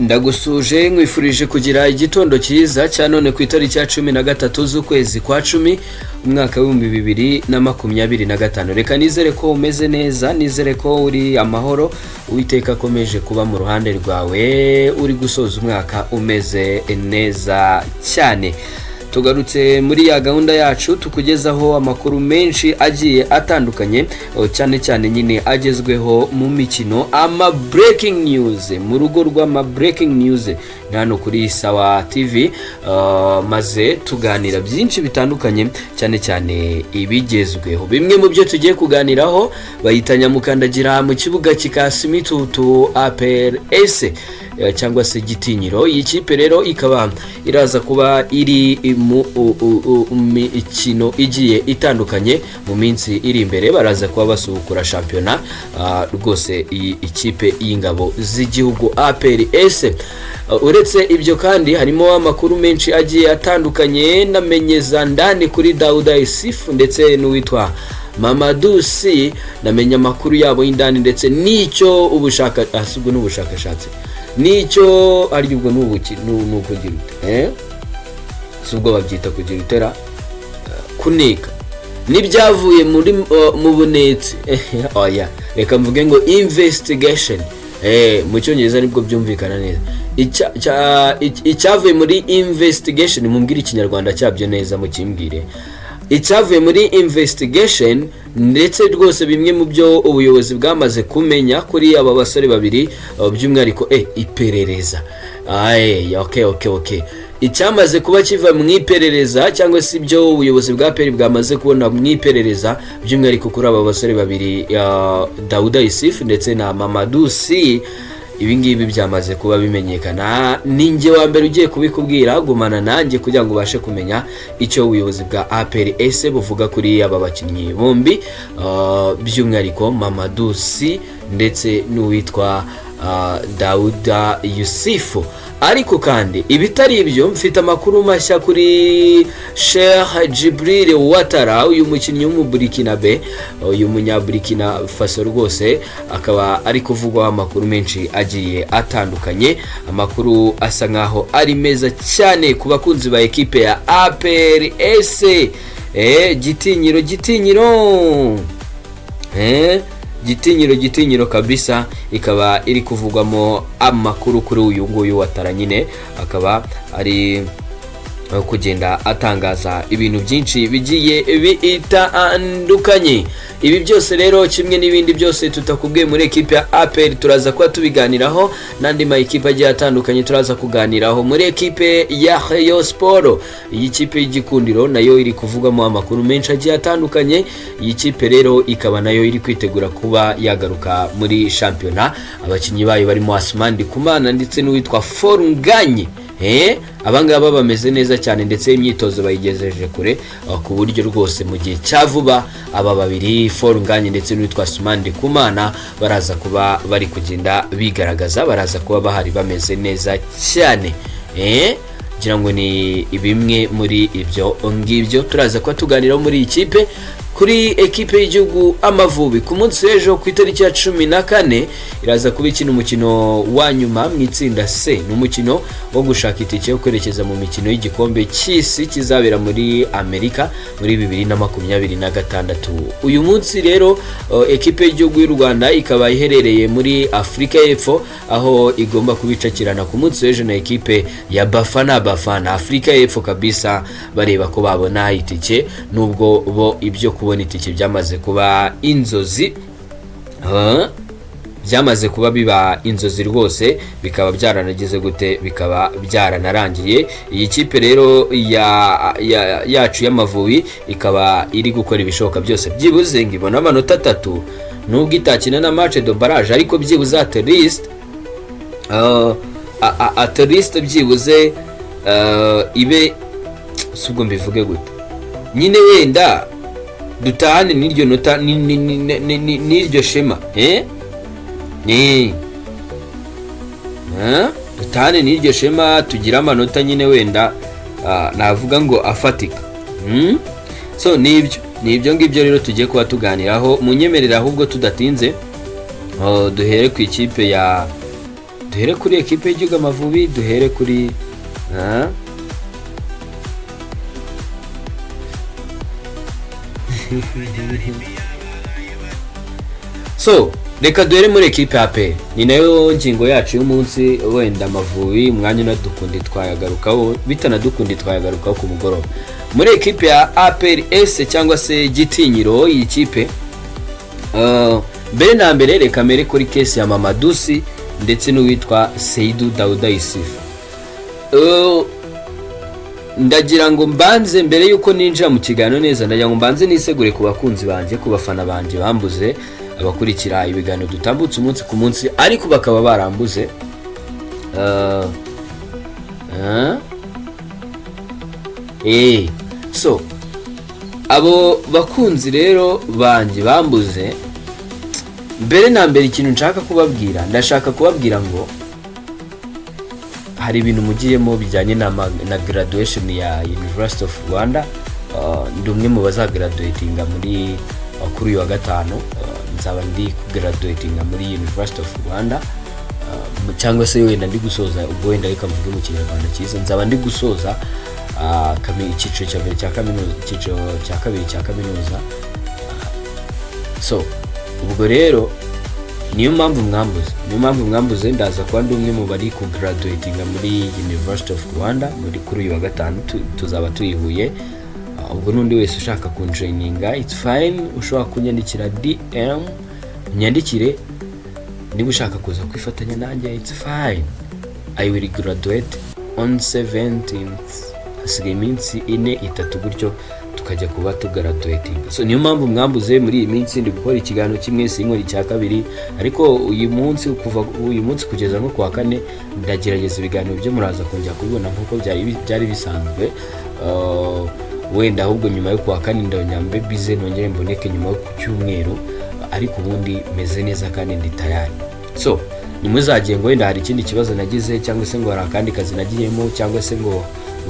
Ndagusuje nkwifurije kugira igitondo cyiza cya none ku itariki ya 13 z'ukwezi kwa 10 umwaka wa 2025. Reka nizere ko umeze neza, nizere ko uri amahoro, Uwiteka akomeje kuba mu ruhande rwawe, uri gusoza umwaka umeze neza cyane. Tugarutse muri ya gahunda yacu tukugezaho amakuru menshi agiye atandukanye, cyane cyane nyine agezweho mu mikino, ama breaking news mu rugo rw'ama breaking news hano kuri Sawa TV. Maze tuganira byinshi bitandukanye, cyane cyane ibigezweho. Bimwe mu byo tugiye kuganiraho bahitanya mukandagira mu kibuga kikasimitutu APRS cyangwa se Gitinyiro. Iyi kipe rero ikaba iraza kuba iri mu mikino igiye itandukanye mu minsi iri imbere, baraza kuba basubukura shampiyona rwose iyi ikipe y'ingabo z'igihugu APRS. Uretse ibyo kandi harimo amakuru menshi agiye atandukanye, namenye Zandani kuri Dauda Isifu ndetse n'uwitwa Mamadou Si, namenye amakuru yabo y'indani ndetse n'icyo ubushakashatsi nicyo ari ubwo nukugira subwo babyita kugira utera kunika n'ibyavuye muri mu bunetse oya reka mvuge ngo investigation mu cyongereza nibwo byumvikana neza. Icyavuye muri investigation, mumbwira ikinyarwanda cyabyo neza mukimbwire. Icyavuye muri investigation ndetse rwose bimwe mu byo ubuyobozi bwamaze kumenya kuri aba basore babiri, by'umwihariko iperereza. Okay. Icyamaze kuba kiva mu iperereza cyangwa se ibyo ubuyobozi bwa PERI bwamaze kubona mu iperereza, by'umwihariko kuri aba basore babiri, Dauda Isifu ndetse na Mamadou Si, ibi ngibi byamaze kuba bimenyekana. Ninjye wa mbere ugiye kubikubwira, gumana nanjye kugira ngo ubashe kumenya icyo ubuyobozi bwa APRS buvuga kuri aba bakinnyi bombi, by'umwihariko Mamadou Si ndetse n'uwitwa Dauda Isifu. Ariko kandi ibitari ibyo, mfite amakuru mashya kuri Sheikh Jibril Ouattara, uyu mukinnyi w'umuburikinabe, uyu munyaburikina Faso rwose akaba ari kuvugwa amakuru menshi agiye atandukanye, amakuru asa nkaho ari meza cyane ku bakunzi ba ekipe ya APRS. Gitinyiro kabisa, ikaba iri kuvugwamo amakuru kuri uyu nguyu Ouattara, nyine akaba ari kugenda atangaza ibintu byinshi bigiye bitandukanye. Ibi byose rero kimwe n'ibindi byose tutakubwiye muri ekipe ya APR turaza kuba tubiganiraho, n'andi ma ekipe agiye atandukanye turaza kuganiraho. Muri ekipe ya Rayon Sport, iyi kipe y'igikundiro nayo iri kuvugamo amakuru menshi agiye atandukanye. Iyi kipe rero ikaba nayo iri kwitegura kuba yagaruka muri shampiyona. Abakinnyi bayo barimo Asmani Kumana ndetse n'uwitwa Forunganye. Abangaba bameze neza cyane ndetse imyitozo bayigejeje kure, ku buryo rwose mu gihe cyavuba aba babiri Forunganye ndetse n'uwitwa Asmani Kumana baraza kuba bari kugenda bigaragaza, baraza kuba bahari bameze neza cyane. Ngira ngo ni bimwe muri ibyo ngibyo turaza kuba tuganiraho muri iyi kipe. Kuri ekipe y'igihugu Amavubi ku munsi w'ejo ku itariki ya 14 iraza kuba ikina umukino wa nyuma mu itsinda C, n'umukino wo gushaka itike yo kwerekeza mu mikino y'igikombe cy'isi kizabera muri Amerika muri 2026. Uyu munsi rero ekipe y'igihugu y'u Rwanda ikaba iherereye muri Afrika y'Epfo, aho igomba kubicakirana ku munsi w'ejo na ekipe ya Bafana Afrika y'Epfo kabisa, bareba ko babona itike, nubwo bo ibyo kubona itike byamaze kuba inzozi, byamaze kuba biba inzozi rwose, bikaba byaranageze gute, bikaba byaranarangiye. Iyi kipe rero yacu y'Amavubi ikaba iri gukora ibishoboka byose byibuze ngibona amanota 3, nubwo itakina na match de barrage, ariko byibuze at least byibuze ibe subwo mbivuge gute, nyine wenda dutahane n'iryo nota n'iryo shema, dutahane n'iryo shema, tugira amanota nyine wenda navuga ngo afatika. So nibyo ngibyo rero tugiye kuba tuganiraho. Munyemerera ahubwo tudatinze duhere ku ikipe duhere kuri ekipe y'igihugu Amavubi, duhere kuri so reka duhere muri ekipe ya APR, ni nayo ngingo yacu y'umunsi. Wenda Amavubi umwanya unadukundi twayagarukaho, bitanadukundi twayagarukaho ku mugoroba. Muri ekipe ya APR S cyangwa se Gitinyiro, iyi kipe mbere na mbere reka mere kuri kesi ya Mamadusi ndetse n'uwitwa Seydou Daouda Yusuf. Ndagira ngo mbanze mbere yuko ninjira mu kiganiro neza, ndagira ngo mbanze nisegure ku bakunzi banje, ku bafana banje bambuze, abakurikira ibiganiro dutambutse umunsi ku munsi ariko bakaba barambuze. So abo bakunzi rero banje bambuze, mbere na mbere ikintu nshaka kubabwira, ndashaka kubabwira ngo hari ibintu mugiyemo bijyanye na graduation ya University of Rwanda. Ndi umwe mu bazagraduatinga muri kuri uyu wa gatanu. Nzaba ndi graduatinga muri University of Rwanda, cyangwa se wenda ndi gusoza, ubwo wenda reka mvuge mu Kinyarwanda cyiza, nzaba ndi gusoza icyiciro cya mbere cya kaminuza, icyiciro cya kabiri cya kaminuza. So ubwo rero niyo mpamvu mwambuze, ndaza kuba ndi umwe mu bari ku graduatinga muri University of Rwanda muri kuri uyu wa gatanu. Tuzaba tuyihuye. Ubwo n'undi wese ushaka kunjoininga, it's fine, ushobora kunyandikira DM, unyandikire. Niba ushaka kuza kwifatanya nanjye, it's fine. I will graduate on 17th. Hasigaye iminsi 4-3 gutyo tukajya kuba tugraduating. So niyo mpamvu mwambuze muri iyi minsi ndi gukora ikiganiro kimwe, sinkora icya kabiri, ariko uyu munsi kuva uyu munsi kugeza nko kwa 4 ndagerageza ibiganiro byo muraza kongera kubibona nkuko byari bisanzwe. Wenda ahubwo nyuma yo kwa 4 ndonyambe bize nongere mboneke nyuma yo ku cyumweru, ariko ubundi meze neza kandi ndi tayari. So nimuzagiye ngo wenda hari ikindi kibazo nagize, cyangwa se ngo hari akandi kazi nagiyemo, cyangwa se ngo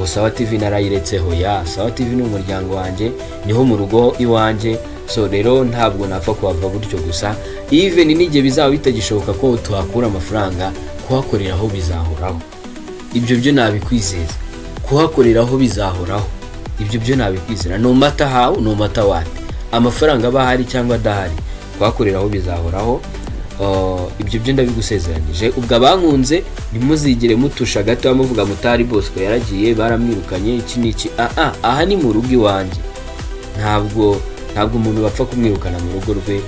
Sawa TV narayiretseho. Ya Sawa TV ni umuryango wanjye, niho mu rugo iwanje. So rero ntabwo napfa kuhava gutyo gusa, even n'igihe bizaba bitagishoboka ko tuhakura amafaranga, kuhakoreraho bizahoraho. Ibyo byo nabikwizeza, kuhakoreraho bizahoraho. Ibyo byo nabikwizera, no matter how, no matter what, amafaranga aba hari cyangwa adahari, kuhakoreraho bizahoraho. Ibyo byo ndabigusezeranyije. Ubwo abankunze nimuzigire mutusha gato bamuvuga mutari Bosco yaragiye baramwirukanye iki niki. Aha ni mu rugo iwanjye, ntabwo umuntu bapfa kumwirukana mu rugo rwe.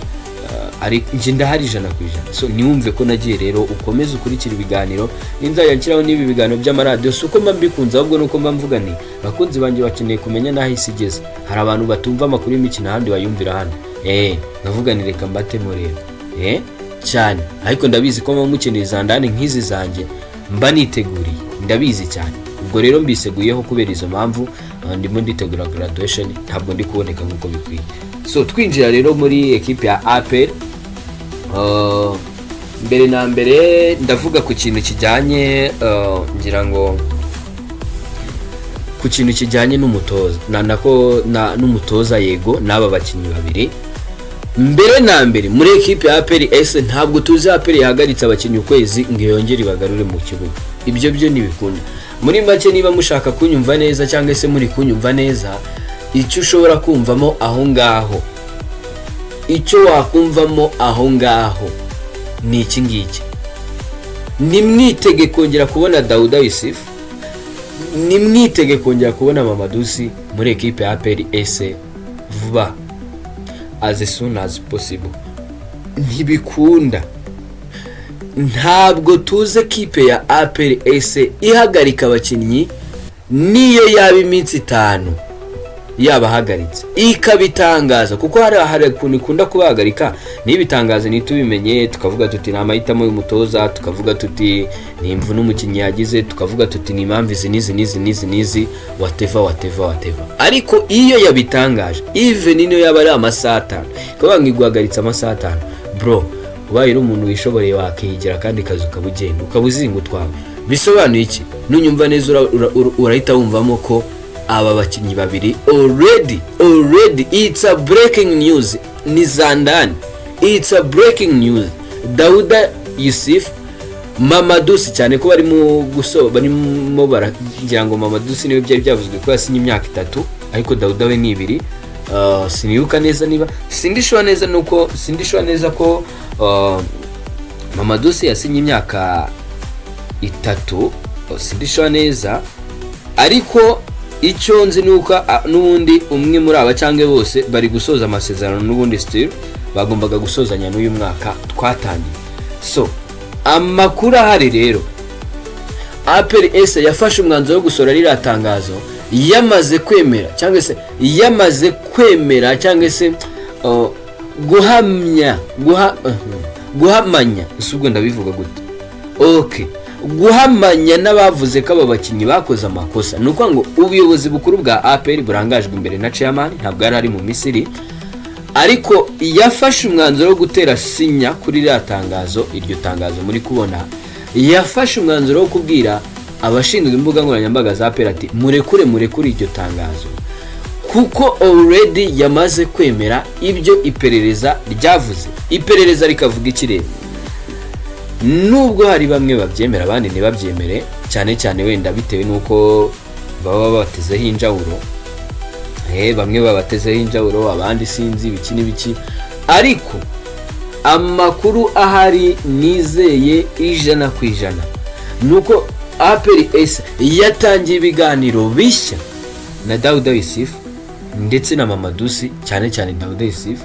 Ari nje ndahari 100%. So niwumve ko nagiye rero, ukomeze ukurikira ibiganiro. Ninzajya nshyiraho nibi biganiro by'amaradiyo, suko mba mbikunze, ahubwo nuko mba mvuga ni bakunzi banjye bakeneye kumenya naho isi igeze. Hari abantu batumva amakuru y'imikino ahandi bayumvira hano. Navuga ni reka mbatemo rero cyane, ariko ndabizi ko mba mukeneye Zandani nk'izi zanjye, mba niteguriye, ndabizi cyane. Ubwo rero mbiseguyeho kubera izo mpamvu ndimo nditegura graduation, ntabwo ndi kuboneka nk'uko bikwiye. So twinjira rero muri ekipe ya APR. Mbere na mbere ndavuga ku kintu kijyanye ngira ngo ku kintu kijyanye n'umutoza n'umutoza yego n'aba bakinnyi babiri. Mbere na mbere muri ekipe ya APR S ntabwo tuzi APR yahagaritse abakinnyi ukwezi ngo yongere bagarure mu kibuga. Ibyo byo nibikunda. Muri make niba mushaka kunyumva neza cyangwa se muri kunyumva neza, icyo ushobora kumvamo aho ngaho, icyo wakumvamo aho ngaho ni iki ngiki. Nimwitege kongera kubona Daouda Yusuf, nimwitege kongera kubona Mamadusi muri ekipe ya APR S vuba, as soon as possible. Ntibikunda. Ntabwo tuze ekipe ya APR S ihagarika abakinnyi niyo yaba iminsi 5 yabahagaritse ikabitangaza, kuko hari kuntu ikunda kubahagarika nibitangaza nitubimenye, tukavuga tuti na mahitamo y'umutoza, tukavuga tuti ni imvu n'umukinnyi yagize, tukavuga tuti ni impamvu nizi whatever. Ariko iyo yabitangaje, even niyo yaba ari amasaha 5 kaba ngiguhagaritse amasaha 5, bro ubaye umuntu wishoboreye wakigira kandi kazi ukabugenda ukabuzinga utwawe. Bisobanuye iki? Nunyumva neza urahita wumvamo ko aba bakinnyi babiri already it's a breaking news. Ni Zandani, it's a breaking news. Daouda Yusuf Mamadusi cyane ko barimo baragira ngo Mamadusi niwe byari byavuzwe ko yasinye imyaka 3 ariko Dauda we ni 2. Sinibuka neza niba sindishwa neza ko Mamadusi yasinye imyaka 3, sindishwa neza, ariko icyo nzi nuko n'ubundi umwe muri aba cyangwa bose bari gusoza amasezerano n'ubundi still bagombaga gusozanya n'uyu mwaka twatangiye. So amakuru ahari rero, APRS yafashe umwanzuro wo gusora ririya tangazo yamaze kwemera cyangwa se guhamanya usubwo ndabivuga gute, okay, guhamanya n'abavuze ko aba bakinnyi bakoze amakosa. Nuko ngo ubuyobozi bukuru bwa APR burangajwe imbere na chairman, ntabwo ari mu Misiri, ariko yafashe umwanzuro wo gutera sinya kuri iriya tangazo. Iryo tangazo muri kubona, yafashe umwanzuro wo kubwira abashinzwe imbuga nkoranyambaga za APR ati murekure iryo tangazo, kuko already yamaze kwemera ibyo iperereza ryavuze. Iperereza rikavuga ikirere, nubwo hari bamwe babyemera abandi ntibabyemere, cyane wenda bitewe nuko baba batezeho injawuro. Bamwe babatezeho injawuro, abandi sinzi biki n'ibiki, ariko amakuru ahari nizeye 100% nuko APRS yatangiye ibiganiro bishya na Dauda Yusuf ndetse na Mamadusi, cyane Dauda Yusuf.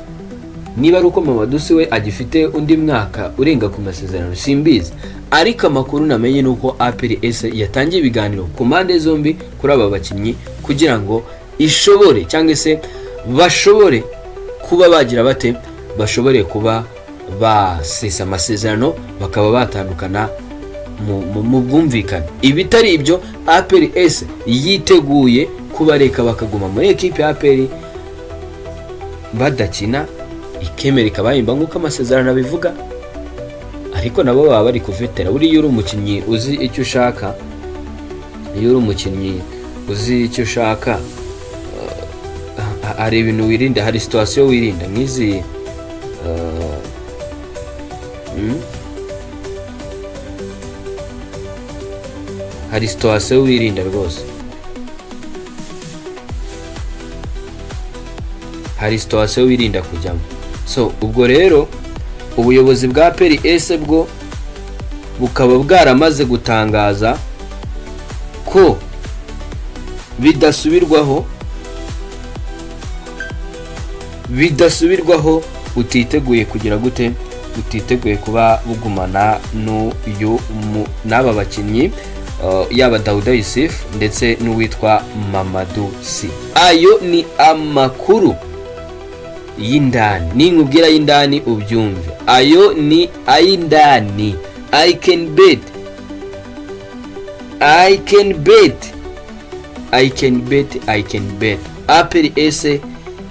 Niba ari uko Mamadusi we agifite undi mwaka urenga ku masezerano simbizi, ariko amakuru namenye nuko APRS yatangiye ibiganiro ku mpande zombi kuri aba bakinnyi kugira ngo ishobore cyangwa se bashobore kuba bagira bate, bashobore kuba basesa amasezerano bakaba batandukana mu bwumvikane. Ibitari ibyo APRS yiteguye kubareka bakaguma muri equipe ya APR badakina, ikemera ikabayimba nk'uko amasezerano abivuga, ariko nabo baba bari kuvetera. Uri umukinnyi uzi icyo ushaka, hari ibintu wirinda, hari situation wirinda nk'izi hari situation wirinda rwose, hari situation wirinda kujyamo. So ubwo rero ubuyobozi bwa APRS bwo bukaba bwaramaze gutangaza ko bidasubirwaho utiteguye kugira gute, utiteguye kuba bugumana n'aba bakinnyi, yaba Dauda Yusuf ndetse n'uwitwa Mamadusi. Ayo ni amakuru y'indani, ninkubwira y'indani ubyumve, ayo ni ay'indani. I can bet APRS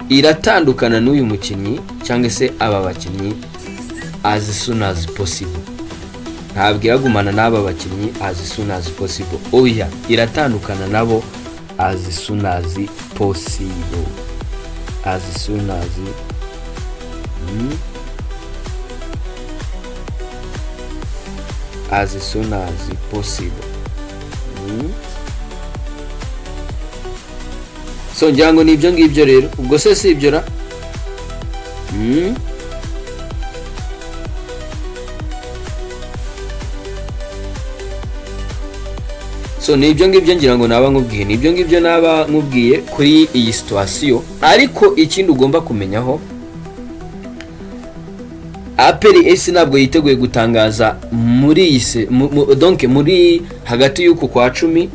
iratandukana n'uyu mukinnyi cyangwa se aba bakinnyi as soon as possible. Ntabwo iragumana n'aba bakinnyi as soon as possible, oya, iratandukana nabo as soon as possible, as soon as possible. So njango nibyo ngibyo rero, ubwo se si ibyo ra so nibyo ngibyo ngira ngo naba nkubwiye, nibyo ngibyo naba nkubwiye kuri iyi situation. Ariko ikindi ugomba kumenyaho, APRS ntabwo yiteguye gutangaza muri donc muri hagati y'uko kwa 10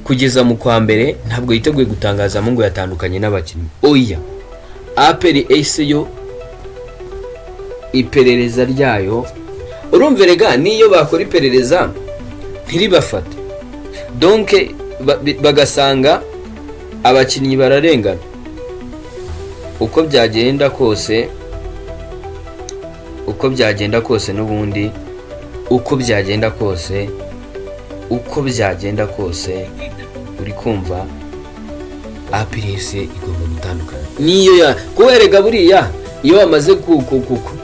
kugeza mu kwa mbere, ntabwo yiteguye gutangaza ngo yatandukanye n'abakinnyi. Oya, APRS yo iperereza ryayo, urumve rega, niyo bakora iperereza ntiribafate, donc bagasanga abakinnyi bararengana, uko byagenda kose n'ubundi uko byagenda kose uri kumva APRS igomba gutandukana niyo ya kuberega buriya iyo bamaze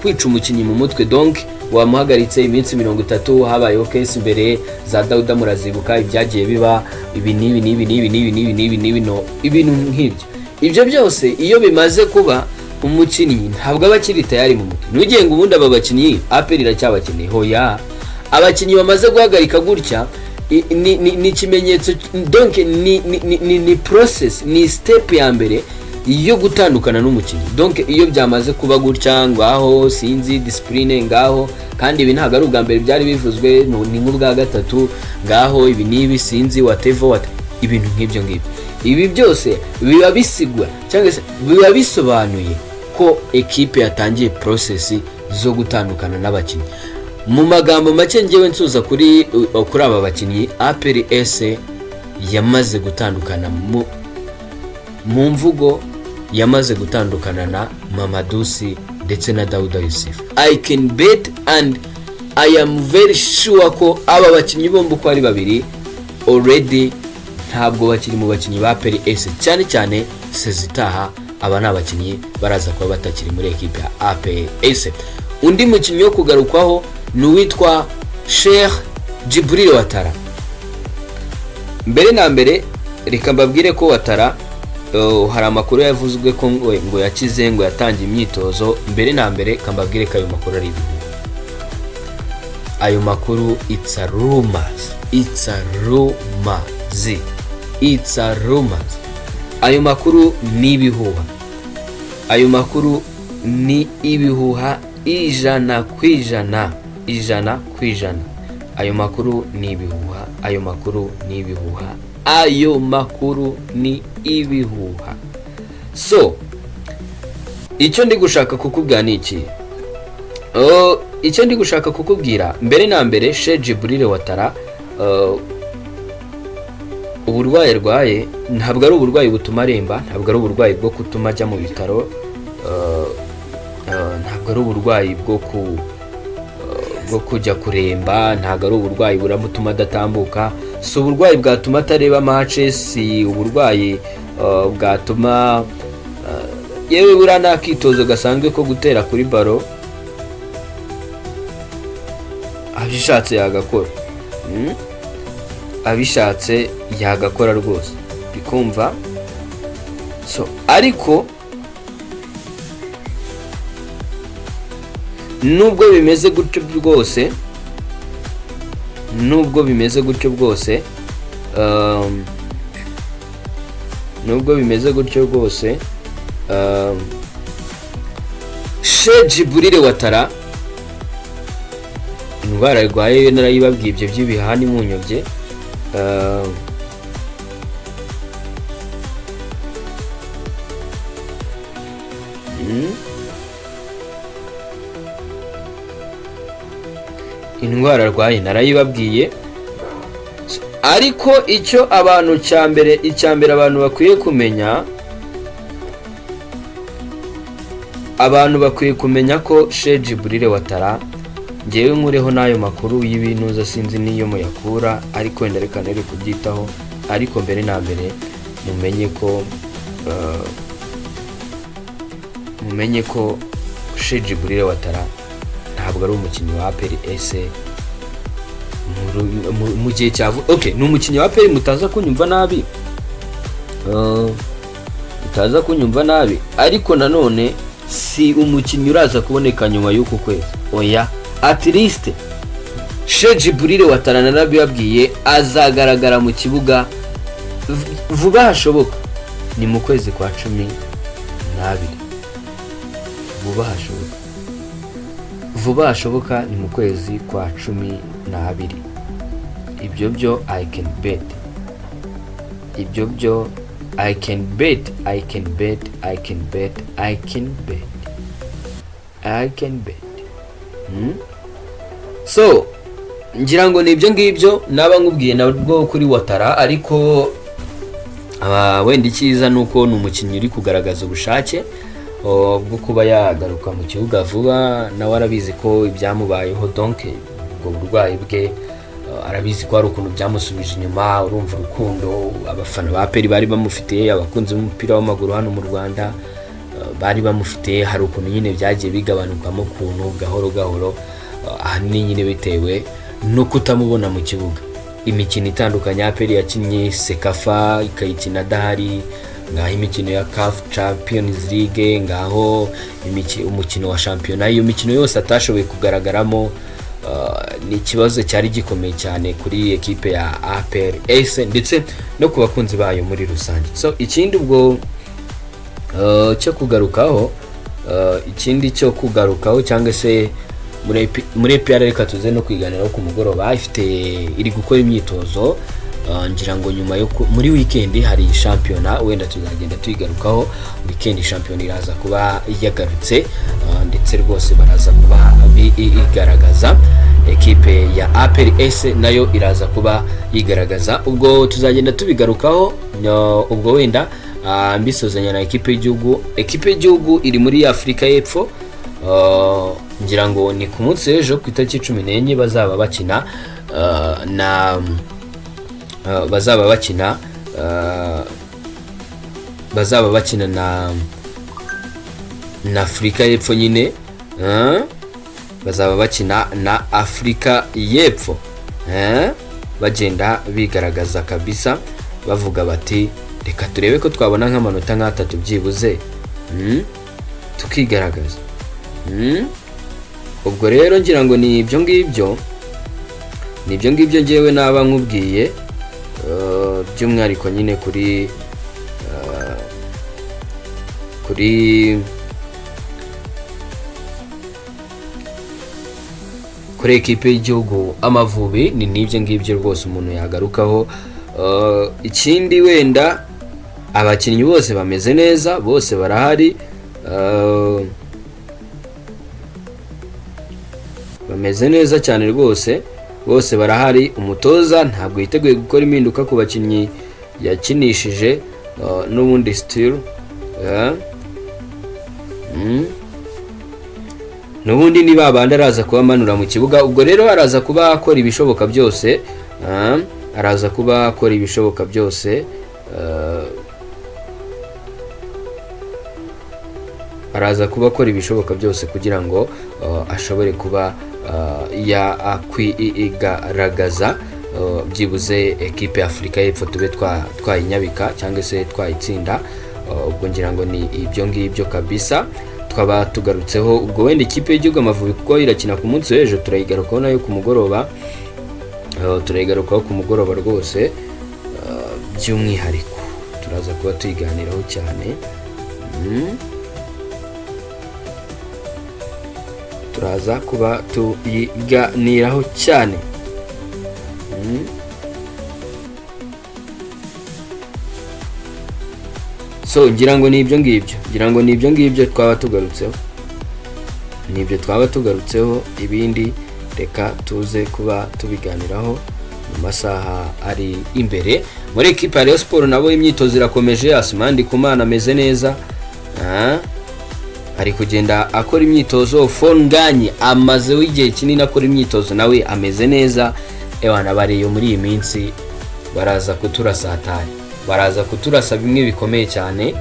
kwica umukinnyi mu mutwe, donc wamuhagaritse iminsi 30, habayeho case imbere za Dauda murazibuka ibyagiye biba ibi nibi no ibintu nk'ibyo. Ibyo byose iyo bimaze kuba umukinnyi ntabwo abakiri tayari mu mutwe. Nugiye ngo ubundi aba bakinnyi APR iracyabakeneye hoya, abakinnyi bamaze guhagarika gutya ni kimenyetso, donc ni process, ni step ya mbere iyo gutandukana n'umukinnyi. Donc iyo byamaze kuba gutya ngaho sinzi discipline ngaho, kandi ibi ntabwo ari ubwa mbere byari bivuzwe, ni nk'ubwa gatatu ngaho ibi nibi sinzi whatever ibintu nk'ibyo ngibyo. Ibi byose biba bisigwa cyangwa se biba bisobanuye ko equipe yatangiye process zo gutandukana n'abakinnyi. Mu magambo make ngewe nsuza kuri aba bakinnyi, APR yamaze gutandukana mu mvugo, yamaze gutandukana na Mamadusi ndetse na Dauda Yusuf. I can bet and I am very sure ko aba bakinnyi bombi uko ari babiri already ntabwo bakiri mu bakinnyi ba APR cyane cyane sezitaha. Aba ni abakinnyi baraza kuba batakiri muri equipe ya APR. Undi mukinnyi wo kugarukwaho ni uwitwa Sheikh Jibril Watara. Mbere na mbere reka mbabwire ko Watara hari amakuru yavuzwe ko ngo yakize, ngo yatangiye imyitozo. Mbere na mbere kambabwire ko ayo makuru ari ibihuha. Ayo makuru it's a rumors. Ayo makuru ni ibihuha. Ayo makuru ni ibihuha ijana ku ijana. Ayo makuru ni ibihuha. So icyo ndi gushaka kukubwira ni iki? Icyo ndi gushaka kukubwira mbere na mbere, Sheikh Jibril Watara uburwayi arwaye ntabwo ari uburwayi butuma aremba, ntabwo ari uburwayi bwo kutuma ajya mu bitaro, ntabwo ari uburwayi bwo kujya kuremba, ntabwo ari uburwayi buramutuma adatambuka, si uburwayi bwatuma atareba match, si uburwayi bwatuma yewe buriya nta kitozo gasanzwe ko gutera kuri baro abishatse yagakora. Abishatse yagakora rwose bikumva. So ariko nubwo bimeze gutyo bwose, Sheikh Jibril Watara indwara arwaye narayibabwiye ibyo by'ibihani munyobye. Indwara arwaye narayibabwiye, ariko icyo abantu icyambere abantu bakwiye kumenya, abantu bakwiye kumenya ko Sheikh Jibril Watara, ngewe nkureho n'ayo makuru y'ibintuza sinzi niyo muyakura, ariko wenda reka nere kubyitaho. Ariko mbere na mbere mumenye ko Sheikh Jibril Watara ntabwo ari umukinnyi wa APR mu gihe cyavu. Okay, ni umukinnyi wa APR, mutaza kunyumva nabi, ariko nanone si umukinnyi uraza kuboneka nyuma y'uku kwezi. Oya, at least Sheikh Jibril Watara narabibabwiye azagaragara mu kibuga vuba hashoboka, ni mu kwezi kwa 12. Vuba hashoboka ni mu kwezi kwa 12. Ibyo byo I can bet. So ngira ngo nibyo ngibyo naba nkubwiye nabwo kuri Watara, ariko wenda icyiza nuko ni umukinnyi uri kugaragaza ubushake bwo kuba yagaruka mu kibuga vuba. Nawe arabizi ko ibyamubayeho, donc ubwo burwayi bwe arabizi ko hari ukuntu byamusubije inyuma. Urumva urukundo abafana ba APR bari bamufitiye, abakunzi b'umupira w'amaguru hano mu Rwanda bari bamufitiye, hari ukuntu nyine byagiye bigabanukamo ukuntu gahoro ahanini nyine bitewe no kutamubona mu kibuga. Imikino itandukanye APR yakinnye Sekafa ikayikina adahari, ngaho imikino ya CAF Champions League, ngaho umukino wa shampiyona, iyo mikino yose atashoboye kugaragaramo. Ni ikibazo cyari gikomeye cyane kuri ekipe ya APR ndetse no ku bakunzi bayo muri rusange. So ikindi ubwo cyo kugarukaho cyangwa se muri APR reka tuze no kwiganiraho ku mugoroba, iri gukora imyitozo. Ngira ngo nyuma yo muri weekend hari shampiyona, wenda tuzagenda tuyigarukaho. Weekend shampiyona iraza kuba yagarutse, ndetse rwose baraza kuba igaragaza. Ekipe ya APR nayo iraza kuba yigaragaza, ubwo tuzagenda tubigarukaho. Ubwo wenda mbisozanya na ekipe y'igihugu iri muri Afrika y'Epfo. Ngira ngo ni ku munsi w'ejo ku itariki 14 bazaba bakina na Afrika y'Epfo nyine. Bazaba bakina na Afrika y'Epfo, bagenda bigaragaza kabisa, bavuga bati reka turebe ko twabona nk'amanota nk'atatu byibuze tukigaragaza. Ubwo rero ngira ngo ni ibyo ngibyo ngewe naba nkubwiye, by'umwihariko nyine kuri ekipe y'igihugu Amavubi. Ni n'ibyo ngibyo rwose umuntu yagarukaho. Ikindi wenda abakinnyi bose bameze neza, bose barahari, bameze neza cyane rwose, bose barahari. Umutoza ntabwo yiteguye gukora impinduka ku bakinnyi yakinishije, n'ubundi still n'ubundi ni babandi araza kuba manura mu kibuga. Ubwo rero araza kuba akora ibishoboka byose, kugira ngo ashobore kuba yakwigaragaza, byibuze ekipe ya Afrika y'Epfo tube twayinyabika cyangwa se twayitsinda. Ubwo ngira ngo ni ibyo ngibyo kabisa twaba tugarutseho. Ubwo wenda ikipe y'igihugu Amavubi kuko irakina ku munsi w'ejo, turayigarukaho nayo ku mugoroba, rwose by'umwihariko turaza kuba tuyiganiraho cyane. So ngira ngo ni ibyo ngibyo twaba tugarutseho. Ibindi reka tuze kuba tubiganiraho mu masaha ari imbere. Muri ekipa ya Rayon Sport nabo imyitozo irakomeje. Asmandi Kumana ameze neza, ari kugenda akora imyitozo. Fonganye amaze w'igihe kinini akora imyitozo, nawe ameze neza. Ewana bariyo muri iyi minsi baraza kuturasa bimwe bikomeye cyane.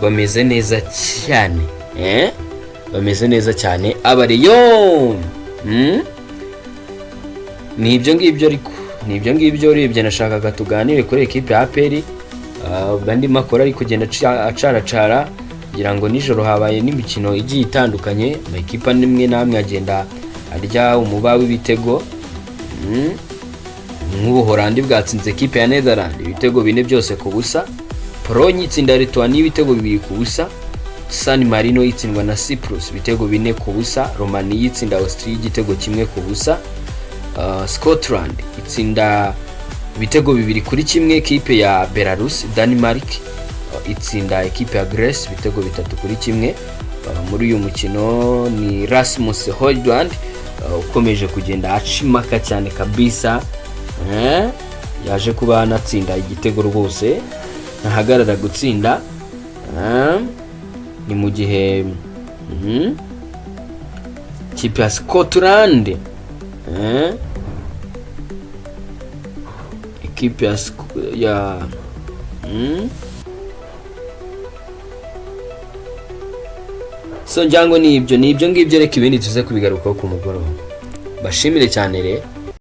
Bameze neza cyane, abariyo. Ni ibyo ngibyo urebye nashakaga tuganire kuri ekipe ya APR. Ubwo andi makuru ari kugenda acaracara, kugira ngo nijoro habaye n'imikino igiye itandukanye. Amakipe nimwe namwe agenda arya umuba w'ibitego. Nk'Ubuholandi bwatsinze ekipe ya Netherlands ibitego 4 byose ku busa. Polonye itsinda Lithuania ibitego 2 ku busa. San Marino itsindwa na Cyprus ibitego 4 ku busa. Romania itsinda Austria igitego 1 ku busa. Scotland itsinda ibitego 2-1 ekipe ya Belarus. Denmark itsinda ekipe ya Greece ibitego 3-1. Muri uyu mukino ni Rasmus Højlund ukomeje kugenda acimaka cyane kabisa. Yaje kuba anatsinda igitego rwose, ntahagarara gutsinda. Ni mu gihe kipe ya Scotland, ekipe ya so njango ni ibyo ngibyo, reka ibindi tuze kubigarukaho ku mugoroba. bashimire cyane re